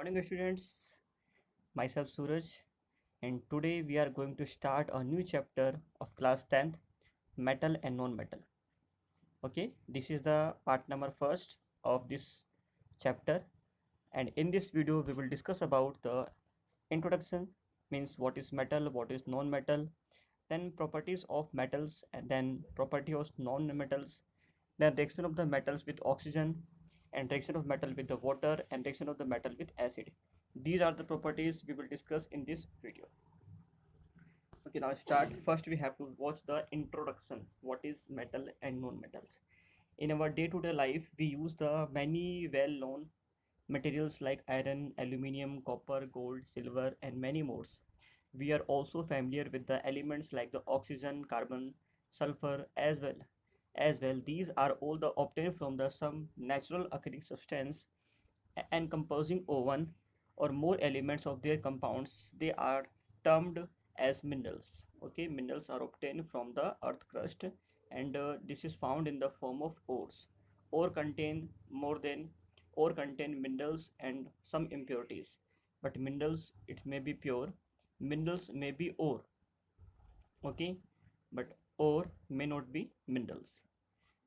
Morning, students. Myself Suraj, and today we are going to start a new chapter of class 10th, metal and non-metal. Okay, this is the part number first of this chapter, and in this video we will discuss about the introduction, means what is metal, what is non-metal, then properties of metals, and then property of non-metals, then reaction of the metals with oxygen, and reaction of metal with the water, and reaction of the metal with acid. These are the properties we will discuss in this video. Okay, now start. First we have to watch the introduction. What is metal and non-metals? In our day-to-day life we use the many well-known materials like iron, aluminium, copper, gold, silver, and many more. We are also familiar with the elements like the oxygen, carbon, sulfur as well. These are all the obtained from the some natural occurring substance and composing of one or more elements of their compounds. They are termed as minerals. Okay, minerals are obtained from the earth crust, and this is found in the form of ores. Ore contain more than ore contain minerals and some impurities, but minerals it may be pure, minerals may be ore. Okay, but ore may not be minerals.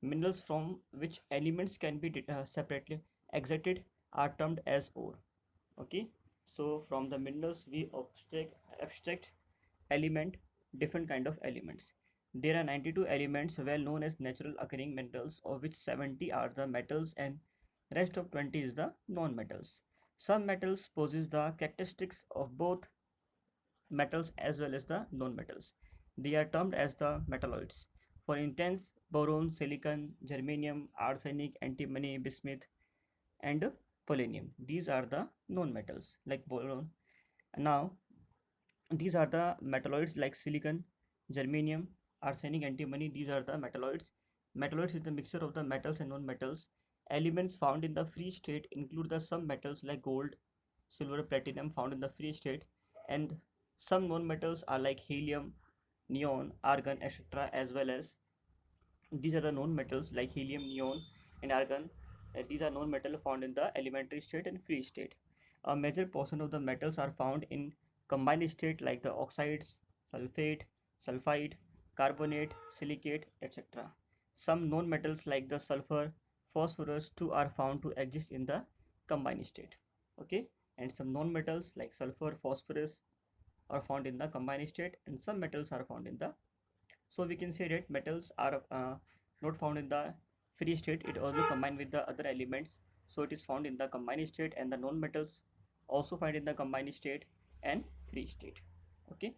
Minerals from which elements can be separately extracted are termed as ore. Okay, so from the minerals we abstract element, different kind of elements. There are 92 elements well known as natural occurring minerals, of which 70 are the metals and rest of 20 is the non-metals. Some metals possess the characteristics of both metals as well as the non-metals. They are termed as the metalloids. For instance, boron, silicon, germanium, arsenic, antimony, bismuth, and polonium. These are the non-metals like boron. Now, these are the metalloids like silicon, germanium, arsenic, antimony. These are the metalloids. Metalloids is the mixture of the metals and non-metals. Elements found in the free state include the some metals like gold, silver, platinum found in the free state, and some non-metals are like helium, neon, argon, etc. as well as these are the non-metals like helium, neon, and argon. These are non-metal found in the elementary state and free state. A major portion of the metals are found in combined state like the oxides, sulfate, sulfide, carbonate, silicate, etc. Some non-metals like the sulfur, phosphorus too are found to exist in the combined state. Okay, and some non-metals like sulfur, phosphorus are found in the combined state, and some metals are found in the, so we can say that metals are not found in the free state, it also combined with the other elements, so it is found in the combined state, and the non-metals also find in the combined state and free state. Okay,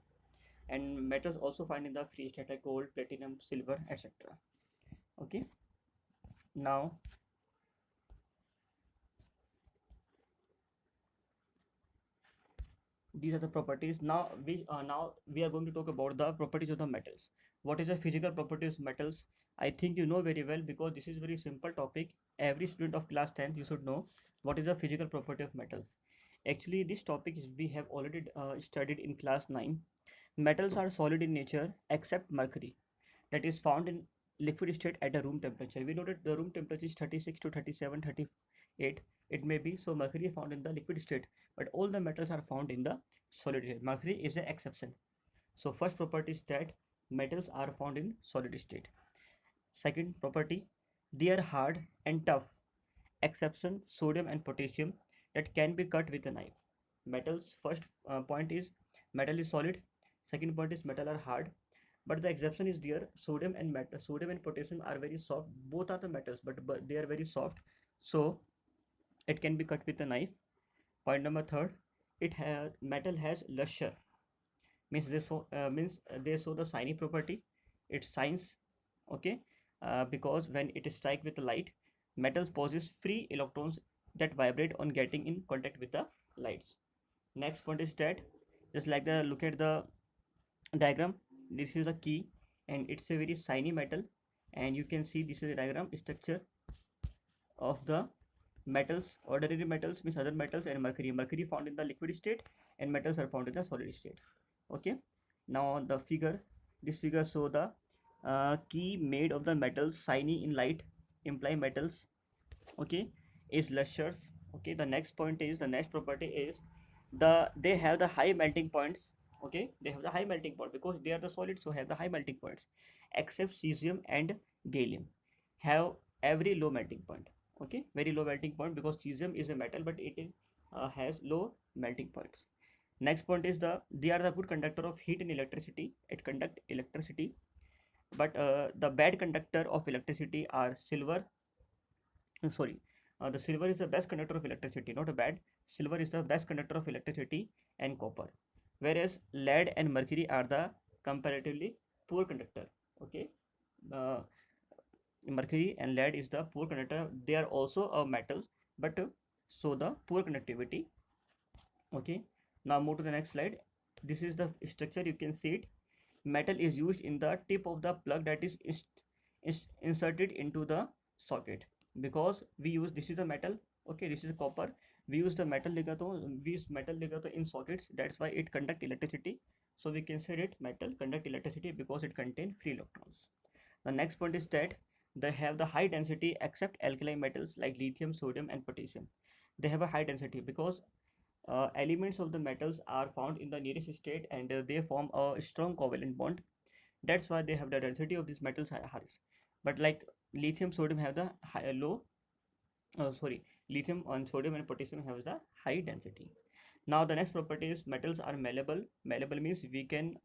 and metals also find in the free state like gold, platinum, silver, etc. Okay, now these are the properties. Now we are going to talk about the properties of the metals. What is the physical properties of metals? I think you know very well, because this is very simple topic. Every student of class 10th you should know what is the physical property of metals. Actually this topic is we have already studied in class 9. Metals are solid in nature except mercury, that is found in liquid state at a room temperature. We know that the room temperature is 36 to 37, 38. It may be, so mercury is found in the liquid state, but all the metals are found in the solid state. Mercury is an exception. So first property is that metals are found in solid state. Second property, they are hard and tough. Exception, sodium and potassium, that can be cut with a knife. Metals, first point is metal is solid. Second point is metal are hard, but the exception is there. Sodium and potassium are very soft. Both are the metals, but they are very soft, so it can be cut with a knife. Point number third, it has metal has luster, means they show the shiny property. It shines. Okay, because when it is strike with the light, metals possess free electrons that vibrate on getting in contact with the lights. Next point is that, just like the look at the diagram, this is a key and it's a very shiny metal, and you can see this is a diagram structure of the metals. Ordinary metals means other metals, and mercury found in the liquid state, and metals are found in the solid state. Okay, now the figure, this figure show the key made of the metals shiny in light, imply metals, okay, is lustrous, Okay, the next property is they have the high melting points. Okay, they have the high melting point because they are the solids, so have the high melting points. Except cesium and gallium have every low melting point. Okay, very low melting point because cesium is a metal, but it is, has low melting points. Next point is they are the good conductor of heat and electricity. It conduct electricity, but the bad conductor of electricity are silver. Sorry, the silver is the best conductor of electricity, not a bad. Silver is the best conductor of electricity and copper, whereas lead and mercury are the comparatively poor conductor. Okay, uh, mercury and lead is the poor conductor. They are also metals, but so the poor conductivity. Okay, now move to the next slide. This is the structure. You can see it. Metal is used in the tip of the plug that is inserted into the socket, because we use, this is the metal. Okay, this is copper. We use the metal ligato, we use metal ligato in sockets. That's why it conduct electricity. So we can say it metal conduct electricity because it contain free electrons. The next point is that they have the high density except alkali metals like lithium, sodium, and potassium. They have a high density because elements of the metals are found in the nearest state, and they form a strong covalent bond. That's why they have the density of these metals high. But like lithium, sodium have the high, low. Sorry, lithium and sodium and potassium have the high density. Now the next property is metals are malleable. Malleable means we can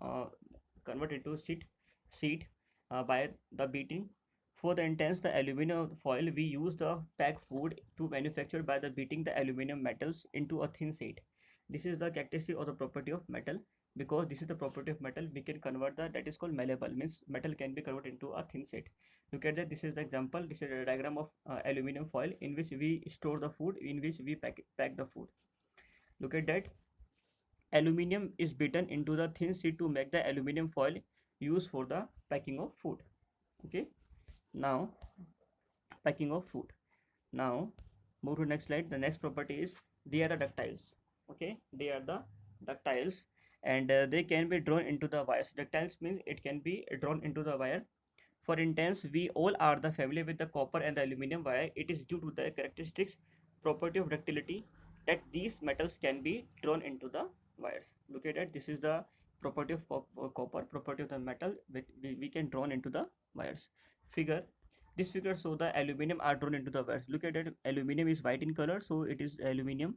convert into sheet by the beating. For the intense the aluminum foil, we use the packed food to manufacture by the beating the aluminum metals into a thin sheet. This is the characteristic of the property of metal. Because this is the property of metal, we can convert that is called malleable, means metal can be converted into a thin sheet. Look at that. This is the example. This is a diagram of aluminum foil in which we store the food, in which we pack the food. Look at that. Aluminium is beaten into the thin sheet to make the aluminum foil used for the packing of food. Okay, now packing of food. Now move to next slide. The next property is they are the ductiles. Okay, they are the ductiles, and they can be drawn into the wires. Ductiles means it can be drawn into the wire. For instance, we all are the familiar with the copper and the aluminum wire. It is due to the characteristics property of ductility that these metals can be drawn into the wires. Look at that. This is the property of copper, property of the metal, which we can drawn into the wires. Figure. This figure show the aluminum are drawn into the wires. Look at that. Aluminum is white in color, so it is aluminum.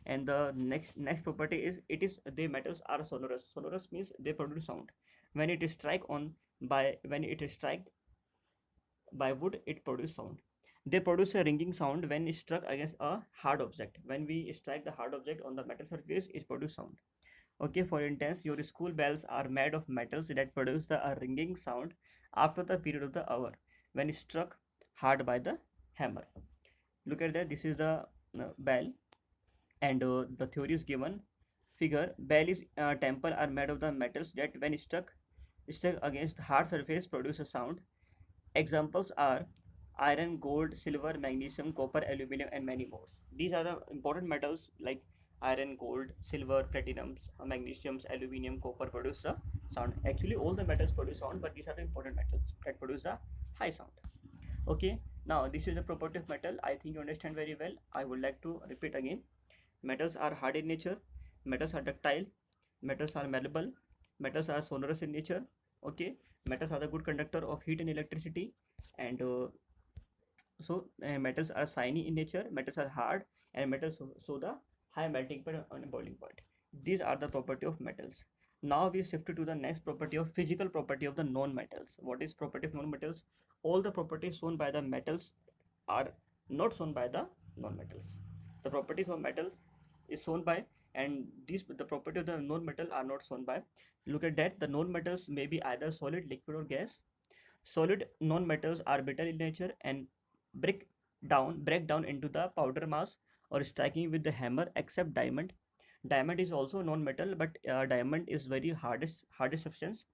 And the next property is it is the metals are sonorous. Sonorous means they produce sound when it is strike on by when it is struck by wood. It produces sound. They produce a ringing sound when struck against a hard object. When we strike the hard object on the metal surface, it produces sound. Okay, for instance, your school bells are made of metals that produce a ringing sound after the period of the hour when struck hard by the hammer. Look at that. This is the bell, and the theory is given. Figure. Bell is temple are made of the metals that when struck against hard surface produce a sound. Examples are iron, gold, silver, magnesium, copper, aluminum, and many more. These are the important metals like iron, gold, silver, platinum, magnesium, aluminum, copper produce a sound. Actually, all the metals produce sound, but these are the important metals that produce a high sound. Okay, now this is the property of metal. I think you understand very well. I would like to repeat again. Metals are hard in nature, metals are ductile, metals are malleable, metals are sonorous in nature. Okay, metals are the good conductor of heat and electricity, and metals are shiny in nature, metals are hard, and metals so the high melting point and boiling point. These are the property of metals. Now we shift to the next property of physical property of the non-metals. What is property of non-metals? All the properties shown by the metals are not shown by the non-metals. The properties of metals is shown by, and these the property of the non-metal are not shown by. Look at that. The non-metals may be either solid, liquid, or gas. Solid non-metals are brittle in nature and break break down into the powder mass or striking with the hammer, except diamond. Diamond is also non-metal, but diamond is very hardest substance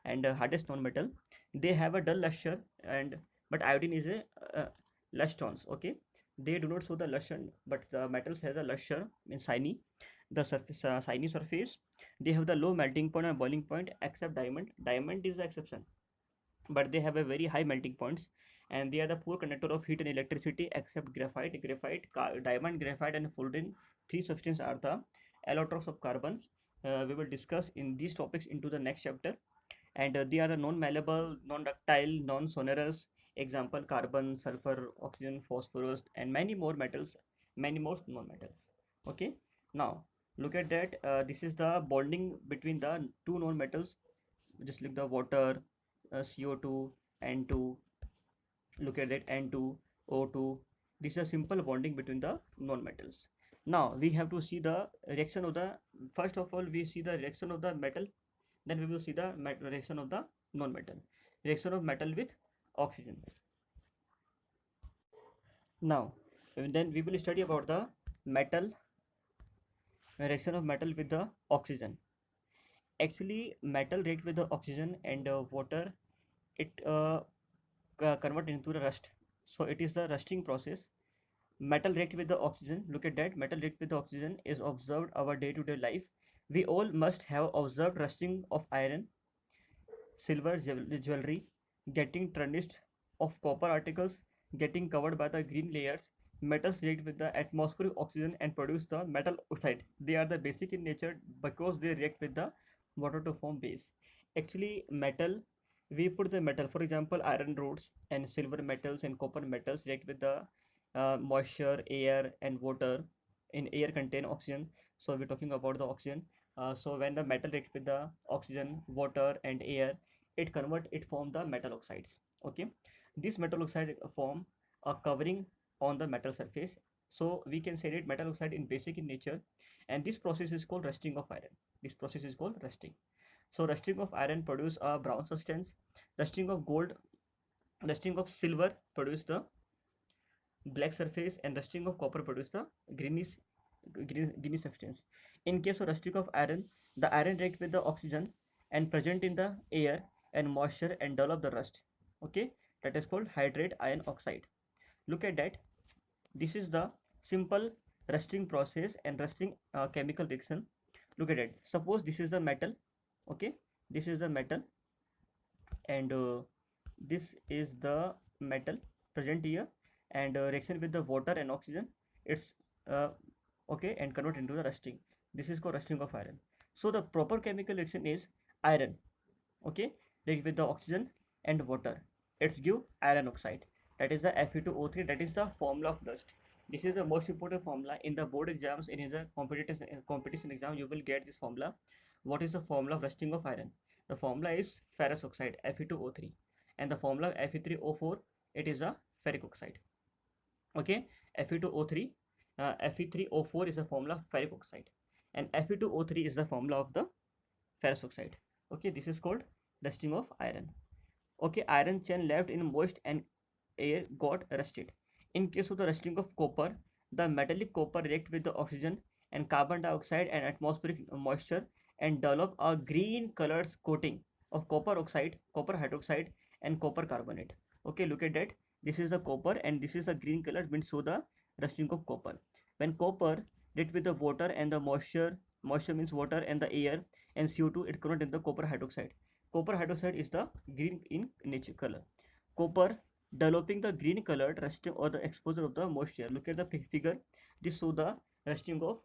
and hardest non-metal. They have a dull luster, and but iodine is a lustrons. Okay, they do not show the luster, but the metals has a luster, means shiny, the surface shiny surface. They have the low melting point and boiling point, except diamond. Diamond is the exception, but they have a very high melting points, and they are the poor conductor of heat and electricity except graphite. Diamond, graphite, and fullerene, three substances are the allotropes of carbon. We will discuss in these topics into the next chapter, and they are the non-malleable, non-ductile, non-sonorous. Example: carbon, sulfur, oxygen, phosphorus, and many more metals, many more non-metals. Okay, now look at that. This is the bonding between the two non-metals. Just like the water, CO2, N2. Look at that, N2, O2. This is a simple bonding between the non-metals. Now we have to see the reaction of the, first of all we see the reaction of the metal, then we will see the reaction of the non-metal. Reaction of metal with oxygen. Now then we will study about the metal, reaction of metal with the oxygen. Actually metal react with the oxygen and water, it convert into the rust, so it is the rusting process. Metal react with the oxygen. Look at that, metal react with the oxygen is observed our day-to-day life. We all must have observed rusting of iron, silver jewelry, getting tarnished, of copper articles getting covered by the green layers. Metals react with the atmospheric oxygen and produce the metal oxide. They are the basic in nature because they react with the water to form base. Actually metal, we put the metal, for example iron rods and silver metals and copper metals react with the moisture, air and water. In air contain oxygen, so we're talking about the oxygen. So when the metal reacts with the oxygen, water and air, it form the metal oxides. Okay, this metal oxide form a covering on the metal surface, so we can say that metal oxide in basic in nature, and this process is called rusting of iron. This process is called rusting. So rusting of iron produce a brown substance, rusting of gold, rusting of silver produce the black surface, and rusting of copper produce the greenish substance. In case of rusting of iron, the iron react with the oxygen and present in the air and moisture and develop the rust. Okay, that is called hydrate iron oxide. Look at that. This is the simple rusting process and rusting chemical reaction. Look at it. Suppose this is the metal. Okay, this is the metal, and this is the metal present here, and reaction with the water and oxygen, it's uh, okay, and convert into the rusting. This is called rusting of iron. So the proper chemical reaction is iron, okay, react with the oxygen and water, it's give iron oxide, that is the Fe2O3. That is the formula of rust. This is the most important formula in the board exams, and in the competition exam you will get this formula. What is the formula of rusting of iron? The formula is ferrous oxide, Fe2O3, and the formula Fe3O4, it is a ferric oxide. Okay, Fe2O3, Fe3O4 is the formula of ferric oxide, and Fe2O3 is the formula of the ferrous oxide. Okay, this is called rusting of iron. Okay, iron chain left in moist and air got rusted. In case of the rusting of copper, the metallic copper react with the oxygen and carbon dioxide and atmospheric moisture and develop a green colored coating of copper oxide, copper hydroxide and copper carbonate. Okay, look at that. This is the copper and this is the green color, means show the rusting of copper. When copper react with the water and the moisture means water and the air and CO2, it convert into the copper hydroxide. Copper hydroxide is the green in nature color. Copper developing the green colored rusting or the exposure of the moisture. Look at the figure. This show the rusting of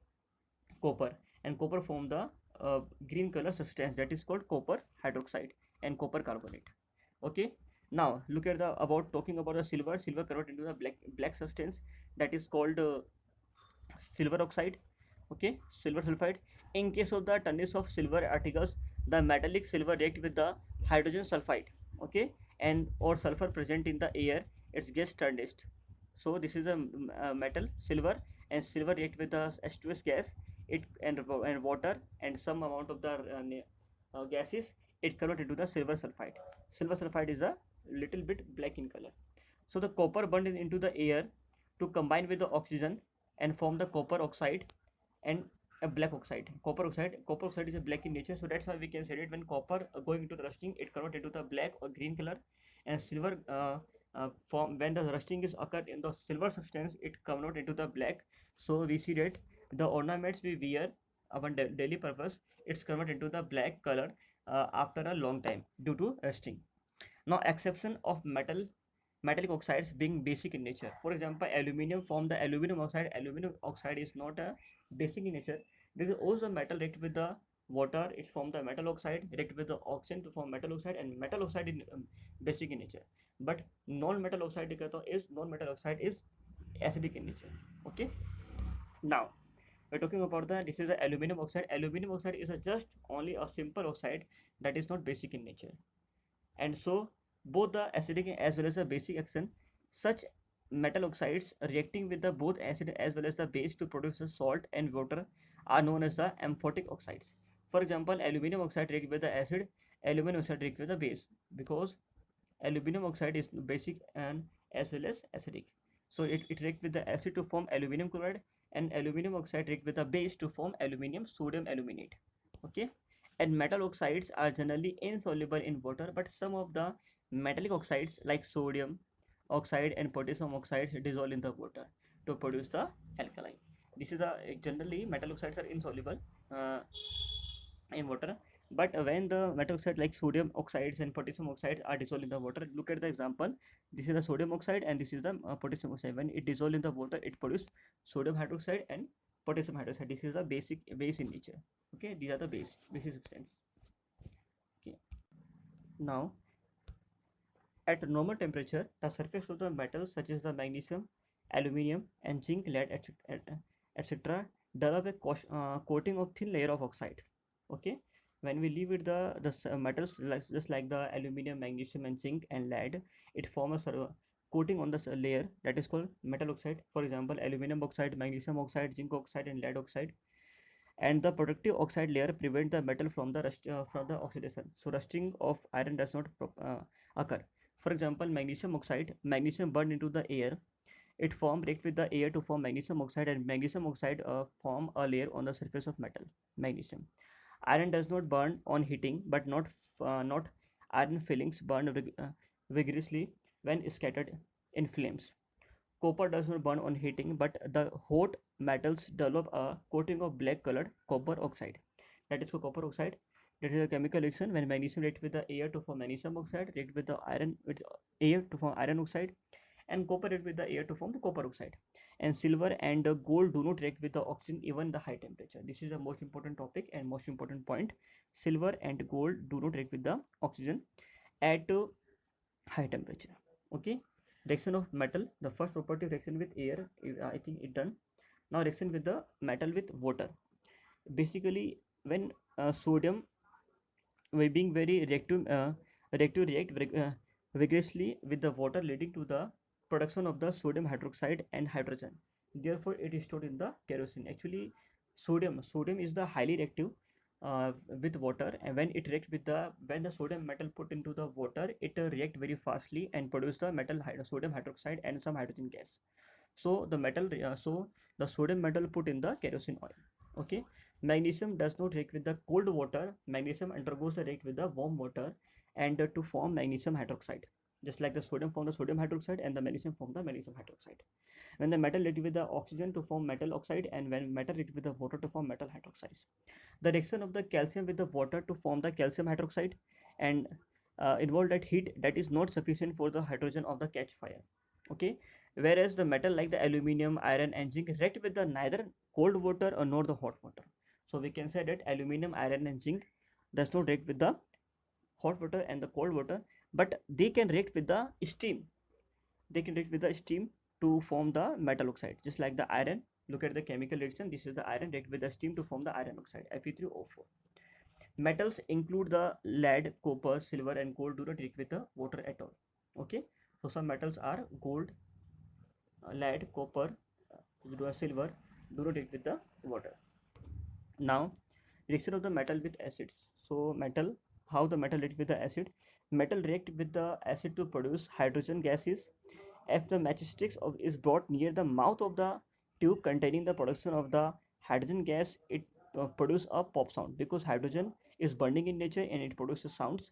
copper, and copper form the green color substance, that is called copper hydroxide and copper carbonate. Okay, now look at the, about talking about the silver. Silver convert into the black substance, that is called silver oxide. Okay, silver sulfide. In case of the tarnish of silver articles, the metallic silver react with the hydrogen sulfide, okay, and or sulfur present in the air, it gets tarnished. So this is a metal silver, and silver react with the H2S gas, it and water and some amount of the gases, it convert into the silver sulfide. Silver sulfide is a little bit black in color. So the copper burned into the air to combine with the oxygen and form the copper oxide and a black oxide. Copper oxide is a black in nature, so that's why we can say that when copper going into the rusting, it convert into the black or green color, and silver form when the rusting is occurred in the silver substance, it convert into the black. So we see that the ornaments we wear our daily purpose, it's convert into the black color after a long time due to rusting. Now exception of metal metallic oxides being basic in nature. For example, aluminum form the aluminum oxide. Aluminum oxide is not a basic in nature because also metal react with the water, it form the metal oxide, react with the oxygen to form metal oxide, and metal oxide is basic in nature. But non-metal oxide is acidic in nature. Okay. Now we're talking about the this is the aluminum oxide. Aluminum oxide is a just only a simple oxide that is not basic in nature, and so both the acidic as well as the basic action, such metal oxides reacting with the both acid as well as the base to produce the salt and water are known as the amphotic oxides. For example, aluminum oxide react with the acid, aluminum oxide react with the base, because aluminum oxide is basic and as well as acidic. So it react with the acid to form aluminum chloride, and aluminum oxide react with the base to form aluminium sodium aluminate. Okay. And metal oxides are generally insoluble in water, but some of the metallic oxides like sodium oxide and potassium oxides dissolve in the water to produce the alkali. This is the generally metal oxides are insoluble uh, in water, but when the metal oxide like sodium oxides and potassium oxides are dissolved in the water, look at the example. This is the sodium oxide and this is the potassium oxide. When it dissolves in the water, it produces sodium hydroxide and potassium hydroxide. This is the basic base in nature. Okay, these are the basic substance. Okay. Now at normal temperature, the surface of the metals such as the magnesium, aluminium, and zinc, lead, etc., develop a coating of thin layer of oxides. Okay, when we leave it the metals like, just like the aluminium, magnesium, and zinc and lead, it forms a coating on the layer that is called metal oxide. For example, aluminium oxide, magnesium oxide, zinc oxide, and lead oxide. And the protective oxide layer prevent the metal from the from the oxidation. So rusting of iron does not occur. For example, magnesium oxide, magnesium burned into the air, it form react with the air to form magnesium oxide, and magnesium oxide form a layer on the surface of metal magnesium. Iron does not burn on heating, but not iron fillings burn vigorously when scattered in flames. Copper does not burn on heating, but the hot metals develop a coating of black colored copper oxide. That is for copper oxide. That is a chemical reaction when magnesium reacts with the air to form magnesium oxide, react with the iron with air to form iron oxide, and copper react with the air to form the copper oxide. And silver and gold do not react with the oxygen even the high temperature. This is the most important topic and most important point. Silver and gold do not react with the oxygen at high temperature. Okay. Reaction of metal. The first property of reaction with air, I think it done. Now reaction with the metal with water. Basically, when sodium being very react vigorously with the water, leading to the production of the sodium hydroxide and hydrogen. Therefore, it is stored in the kerosene. Actually, sodium is the highly reactive with water, and when the sodium metal put into the water, it react very fastly and produce the sodium hydroxide and some hydrogen gas. So the sodium metal put in the kerosene oil. Okay. Magnesium does not react with the cold water. Magnesium undergoes a react with the warm water and to form magnesium hydroxide, just like the sodium form the sodium hydroxide and the magnesium form the magnesium hydroxide. When the metal react with the oxygen to form metal oxide, and when metal react with the water to form metal hydroxides. The reaction of the calcium with the water to form the calcium hydroxide and involve that heat that is not sufficient for the hydrogen of the catch fire. Okay. Whereas the metal like the aluminium, iron, and zinc react with the neither cold water or nor the hot water. So we can say that aluminium, iron, and zinc does not react with the hot water and the cold water, but they can react with the steam. They can react with the steam to form the metal oxide, just like the iron. Look at the chemical reaction. This is the iron react with the steam to form the iron oxide, Fe3O4. Metals include the lead, copper, silver, and gold do not react with the water at all. Okay. So some metals are gold, lead, copper, silver do not react with the water. Now, reaction of the metal with acids. So how the metal react with the acid? Metal react with the acid to produce hydrogen gases. If the matchstick is brought near the mouth of the tube containing the production of the hydrogen gas, it produces a pop sound because hydrogen is burning in nature and it produces sounds.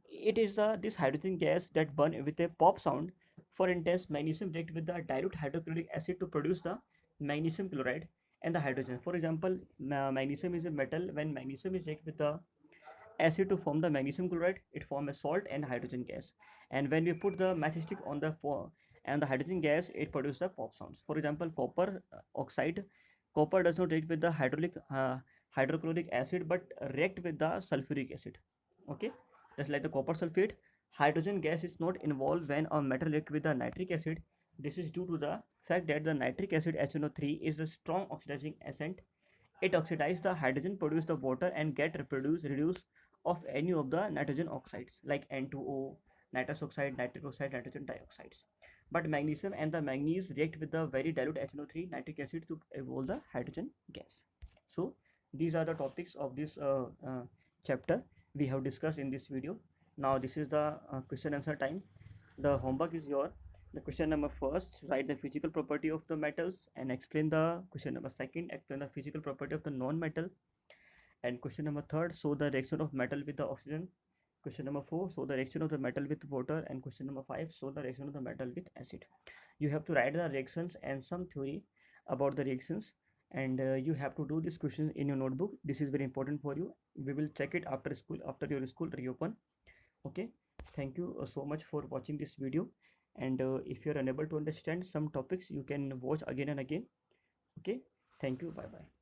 It is this hydrogen gas that burn with a pop sound. For instance, magnesium react with the dilute hydrochloric acid to produce the magnesium chloride and the hydrogen. For example, magnesium is a metal. When magnesium is react with the acid to form the magnesium chloride. It forms a salt and hydrogen gas. And when we put the matchstick on the and the hydrogen gas, it produces the pop sounds. For example, copper oxide. Copper does not react with the hydrochloric acid, but react with the sulfuric acid. Okay, just like the copper sulfate, hydrogen gas is not involved when a metal reacts with the nitric acid. This is due to the fact that the nitric acid HNO3 is a strong oxidizing agent. It oxidizes the hydrogen, produce the water, and get reduce of any of the nitrogen oxides like N2O, nitrous oxide, nitric oxide, nitrogen dioxides. But magnesium and the manganese react with the very dilute HNO3 nitric acid to evolve the hydrogen gas. So these are the topics of this chapter we have discussed in this video. Now this is the question answer time. The homework is your the question number first, write the physical property of the metals and explain the question number second, explain the physical property of the non-metal. And question number third, show the reaction of metal with the oxygen. Question number four, show the reaction of the metal with water. And question number five, show the reaction of the metal with acid. You have to write the reactions and some theory about the reactions, and you have to do these questions in your notebook. This is very important for you. We will check it after school, after your school reopen. Okay, thank you so much for watching this video. And if you are unable to understand some topics, you can watch again and again. Okay, thank you, bye bye.